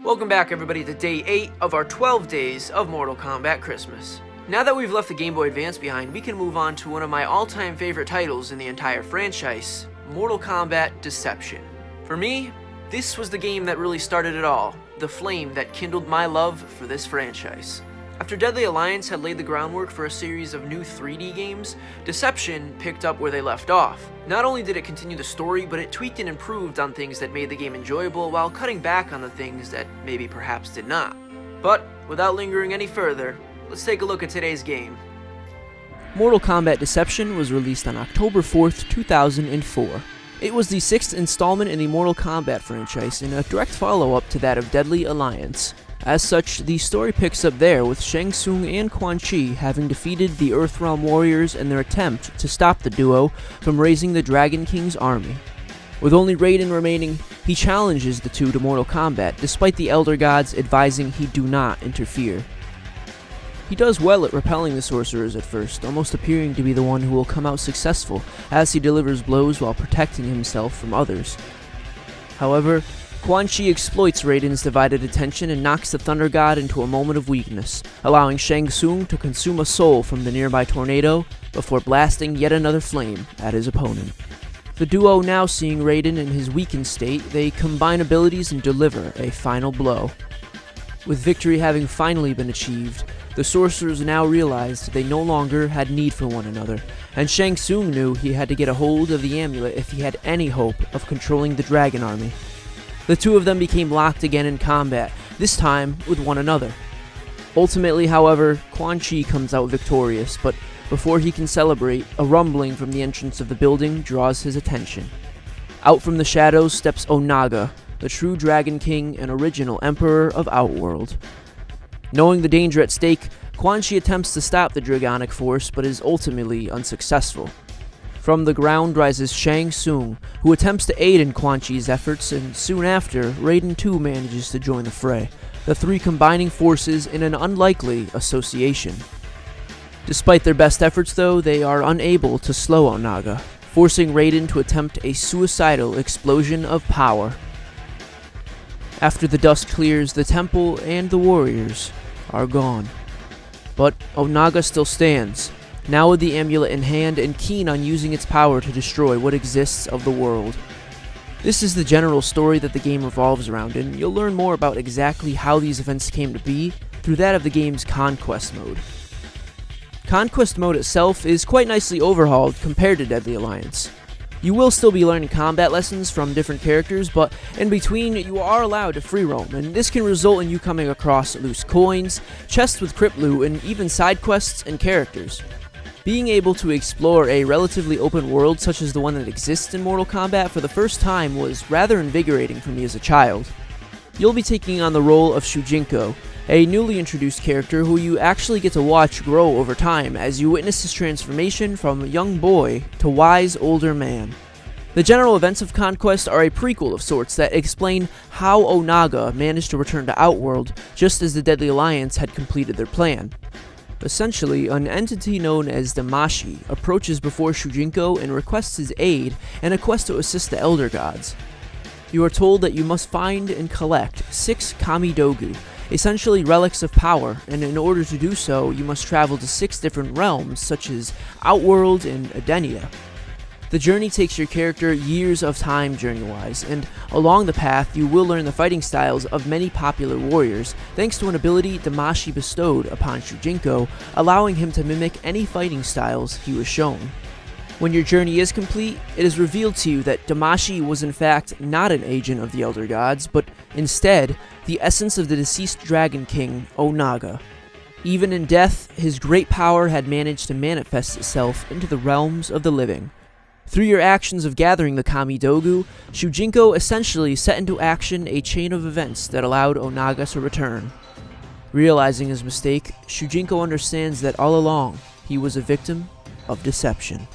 Welcome back everybody to day 8 of our 12 days of Mortal Kombat Christmas. Now that we've left the Game Boy Advance behind, we can move on to one of my all-time favorite titles in the entire franchise, Mortal Kombat Deception. For me, this was the game that really started it all, the flame that kindled my love for this franchise. After Deadly Alliance had laid the groundwork for a series of new 3D games, Deception picked up where they left off. Not only did it continue the story, but it tweaked and improved on things that made the game enjoyable while cutting back on the things that maybe perhaps did not. But without lingering any further, let's take a look at today's game. Mortal Kombat Deception was released on October 4th, 2004. It was the 6th installment in the Mortal Kombat franchise and a direct follow-up to that of Deadly Alliance. As such, the story picks up there with Shang Tsung and Quan Chi having defeated the Earthrealm warriors in their attempt to stop the duo from raising the Dragon King's army. With only Raiden remaining, he challenges the two to mortal combat despite the Elder Gods advising he do not interfere. He does well at repelling the sorcerers at first, almost appearing to be the one who will come out successful as he delivers blows while protecting himself from others. However, Quan Chi exploits Raiden's divided attention and knocks the Thunder God into a moment of weakness, allowing Shang Tsung to consume a soul from the nearby tornado before blasting yet another flame at his opponent. The duo now seeing Raiden in his weakened state, they combine abilities and deliver a final blow. With victory having finally been achieved, the sorcerers now realized they no longer had need for one another, and Shang Tsung knew he had to get a hold of the amulet if he had any hope of controlling the Dragon Army. The two of them became locked again in combat, this time with one another. Ultimately, however, Quan Chi comes out victorious, but before he can celebrate, a rumbling from the entrance of the building draws his attention. Out from the shadows steps Onaga, the true Dragon King and original Emperor of Outworld. Knowing the danger at stake, Quan Chi attempts to stop the Dragonic force, but is ultimately unsuccessful. From the ground rises Shang Tsung, who attempts to aid in Quan Chi's efforts, and soon after, Raiden too manages to join the fray, the three combining forces in an unlikely association. Despite their best efforts though, they are unable to slow Onaga, forcing Raiden to attempt a suicidal explosion of power. After the dust clears, the temple and the warriors are gone. But Onaga still stands, now with the amulet in hand and keen on using its power to destroy what exists of the world. This is the general story that the game revolves around, and you'll learn more about exactly how these events came to be through that of the game's Konquest Mode. Konquest Mode itself is quite nicely overhauled compared to Deadly Alliance. You will still be learning combat lessons from different characters, but in between you are allowed to free roam, and this can result in you coming across loose coins, chests with crypt loot, and even side quests and characters. Being able to explore a relatively open world such as the one that exists in Mortal Kombat for the first time was rather invigorating for me as a child. You'll be taking on the role of Shujinko, a newly introduced character who you actually get to watch grow over time as you witness his transformation from young boy to wise older man. The general events of Konquest are a prequel of sorts that explain how Onaga managed to return to Outworld just as the Deadly Alliance had completed their plan. Essentially, an entity known as Damashi approaches before Shujinko and requests his aid in a quest to assist the Elder Gods. You are told that you must find and collect 6 Kamidogu, essentially relics of power, and in order to do so, you must travel to 6 different realms such as Outworld and Edenia. The journey takes your character years of time journey-wise, and along the path you will learn the fighting styles of many popular warriors, thanks to an ability Damashi bestowed upon Shujinko, allowing him to mimic any fighting styles he was shown. When your journey is complete, it is revealed to you that Damashi was in fact not an agent of the Elder Gods, but instead, the essence of the deceased Dragon King, Onaga. Even in death, his great power had managed to manifest itself into the realms of the living. Through your actions of gathering the Kamidogu, Shujinko essentially set into action a chain of events that allowed Onaga to return. Realizing his mistake, Shujinko understands that all along, he was a victim of deception.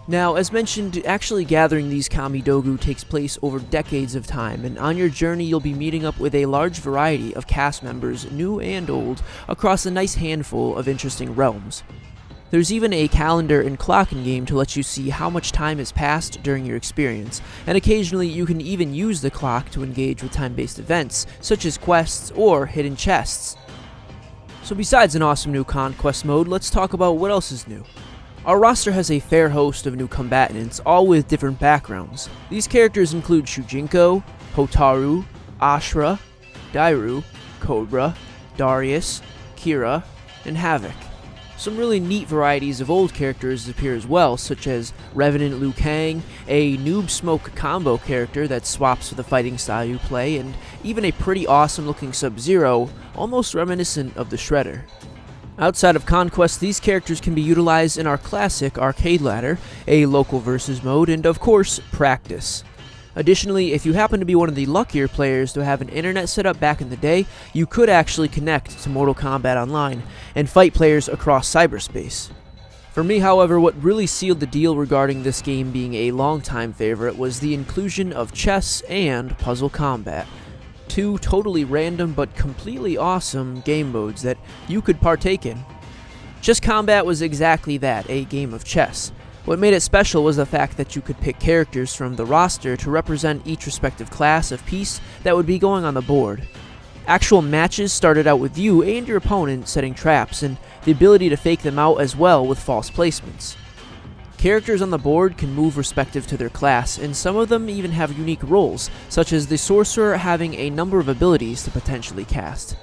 Now, as mentioned, actually gathering these Kamidogu takes place over decades of time, and on your journey you'll be meeting up with a large variety of cast members, new and old, across a nice handful of interesting realms. There's even a calendar and clock in game to let you see how much time has passed during your experience, and occasionally you can even use the clock to engage with time-based events, such as quests or hidden chests. So besides an awesome new Konquest Mode, let's talk about what else is new. Our roster has a fair host of new combatants, all with different backgrounds. These characters include Shujinko, Hotaru, Ashura, Dairu, Cobra, Darius, Kira, and Havoc. Some really neat varieties of old characters appear as well, such as Revenant Liu Kang, a Noob Smoke combo character that swaps with the fighting style you play, and even a pretty awesome looking Sub-Zero, almost reminiscent of the Shredder. Outside of Konquest, these characters can be utilized in our classic arcade ladder, a local versus mode, and of course, practice. Additionally, if you happen to be one of the luckier players to have an internet setup back in the day, you could actually connect to Mortal Kombat Online and fight players across cyberspace. For me, however, what really sealed the deal regarding this game being a longtime favorite was the inclusion of chess and puzzle combat. Two totally random but completely awesome game modes that you could partake in. Chess combat was exactly that, a game of chess. What made it special was the fact that you could pick characters from the roster to represent each respective class of piece that would be going on the board. Actual matches started out with you and your opponent setting traps, and the ability to fake them out as well with false placements. Characters on the board can move respective to their class, and some of them even have unique roles, such as the sorcerer having a number of abilities to potentially cast.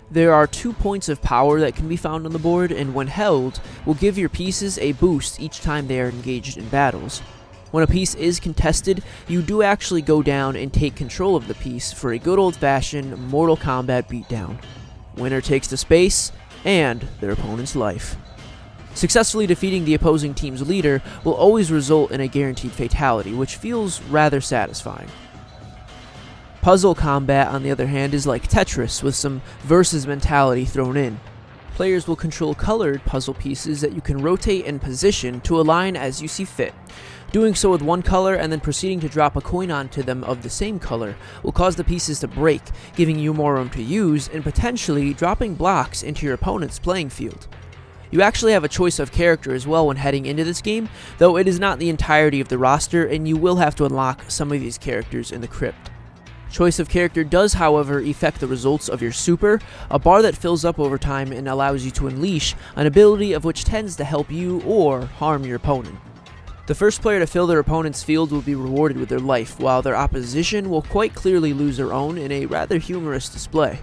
There are 2 points of power that can be found on the board, and when held, will give your pieces a boost each time they are engaged in battles. When a piece is contested, you do actually go down and take control of the piece for a good old-fashioned Mortal Kombat beatdown. Winner takes the space, and their opponent's life. Successfully defeating the opposing team's leader will always result in a guaranteed fatality, which feels rather satisfying. Puzzle combat, on the other hand, is like Tetris with some versus mentality thrown in. Players will control colored puzzle pieces that you can rotate and position to align as you see fit. Doing so with one color and then proceeding to drop a coin onto them of the same color will cause the pieces to break, giving you more room to use and potentially dropping blocks into your opponent's playing field. You actually have a choice of character as well when heading into this game, though it is not the entirety of the roster and you will have to unlock some of these characters in the crypt. Choice of character does, however, affect the results of your super, a bar that fills up over time and allows you to unleash an ability of which tends to help you or harm your opponent. The first player to fill their opponent's field will be rewarded with their life, while their opposition will quite clearly lose their own in a rather humorous display.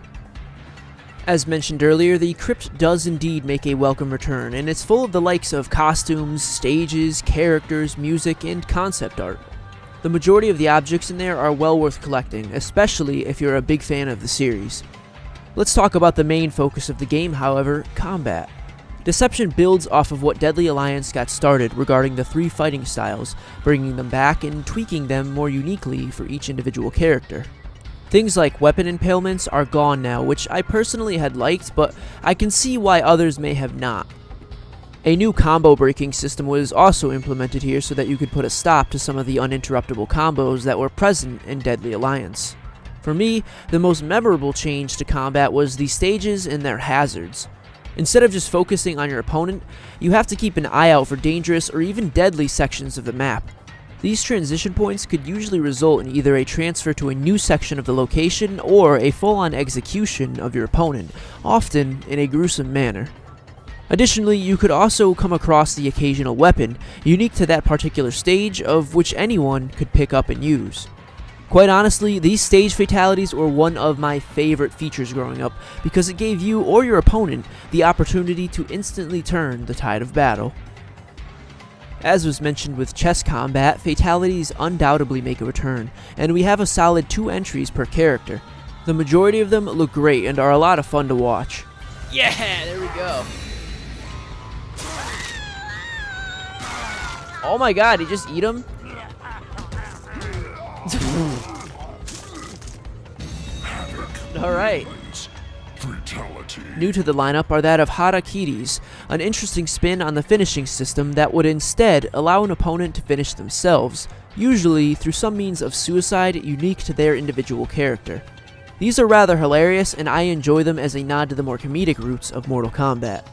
As mentioned earlier, the crypt does indeed make a welcome return, and it's full of the likes of costumes, stages, characters, music, and concept art. The majority of the objects in there are well worth collecting, especially if you're a big fan of the series. Let's talk about the main focus of the game, however, combat. Deception builds off of what Deadly Alliance got started regarding the 3 fighting styles, bringing them back and tweaking them more uniquely for each individual character. Things like weapon impalements are gone now, which I personally had liked, but I can see why others may have not. A new combo breaking system was also implemented here so that you could put a stop to some of the uninterruptible combos that were present in Deadly Alliance. For me, the most memorable change to combat was the stages and their hazards. Instead of just focusing on your opponent, you have to keep an eye out for dangerous or even deadly sections of the map. These transition points could usually result in either a transfer to a new section of the location or a full-on execution of your opponent, often in a gruesome manner. Additionally, you could also come across the occasional weapon, unique to that particular stage, of which anyone could pick up and use. Quite honestly, these stage fatalities were one of my favorite features growing up, because it gave you or your opponent the opportunity to instantly turn the tide of battle. As was mentioned with chess combat, fatalities undoubtedly make a return, and we have a solid 2 entries per character. The majority of them look great and are a lot of fun to watch. Yeah, there we go. Oh my god, he just eat him? Alright. New to the lineup are that of Harakiris, an interesting spin on the finishing system that would instead allow an opponent to finish themselves, usually through some means of suicide unique to their individual character. These are rather hilarious, and I enjoy them as a nod to the more comedic roots of Mortal Kombat.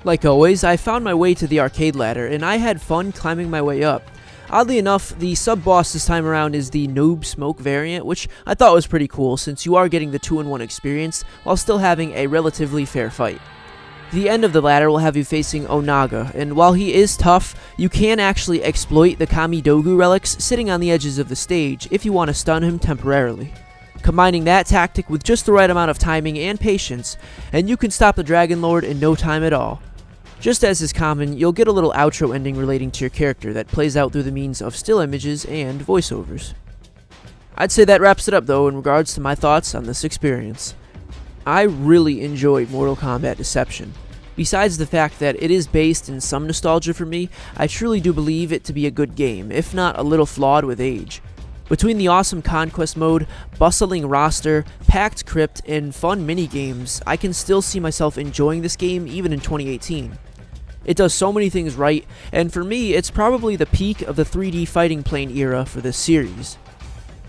Like always, I found my way to the arcade ladder, and I had fun climbing my way up. Oddly enough, the sub-boss this time around is the Noob Smoke variant, which I thought was pretty cool since you are getting the 2-in-1 experience while still having a relatively fair fight. The end of the ladder will have you facing Onaga, and while he is tough, you can actually exploit the Kamidogu relics sitting on the edges of the stage if you want to stun him temporarily. Combining that tactic with just the right amount of timing and patience, and you can stop the Dragon Lord in no time at all. Just as is common, you'll get a little outro ending relating to your character that plays out through the means of still images and voiceovers. I'd say that wraps it up though in regards to my thoughts on this experience. I really enjoyed Mortal Kombat Deception. Besides the fact that it is based in some nostalgia for me, I truly do believe it to be a good game, if not a little flawed with age. Between the awesome Konquest Mode, bustling roster, packed crypt, and fun minigames, I can still see myself enjoying this game even in 2018. It does so many things right, and for me, it's probably the peak of the 3D fighting plane era for this series.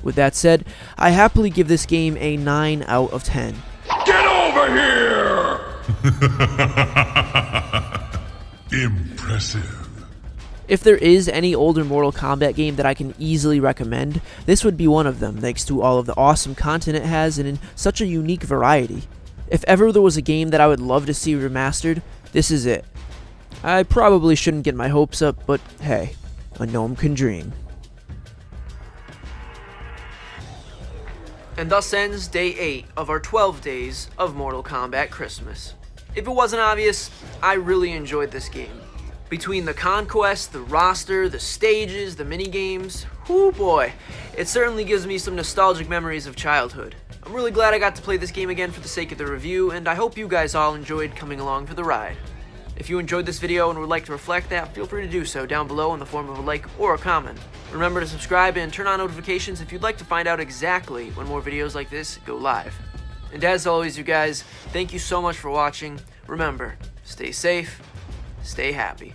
With that said, I happily give this game a 9 out of 10. Get over here! Impressive. If there is any older Mortal Kombat game that I can easily recommend, this would be one of them, thanks to all of the awesome content it has and in such a unique variety. If ever there was a game that I would love to see remastered, this is it. I probably shouldn't get my hopes up, but hey, a gnome can dream. And thus ends Day 8 of our 12 days of Mortal Kombat Christmas. If it wasn't obvious, I really enjoyed this game. Between the conquest, the roster, the stages, the minigames, whoo boy, it certainly gives me some nostalgic memories of childhood. I'm really glad I got to play this game again for the sake of the review, and I hope you guys all enjoyed coming along for the ride. If you enjoyed this video and would like to reflect that, feel free to do so down below in the form of a like or a comment. Remember to subscribe and turn on notifications if you'd like to find out exactly when more videos like this go live. And as always, you guys, thank you so much for watching. Remember, stay safe, stay happy.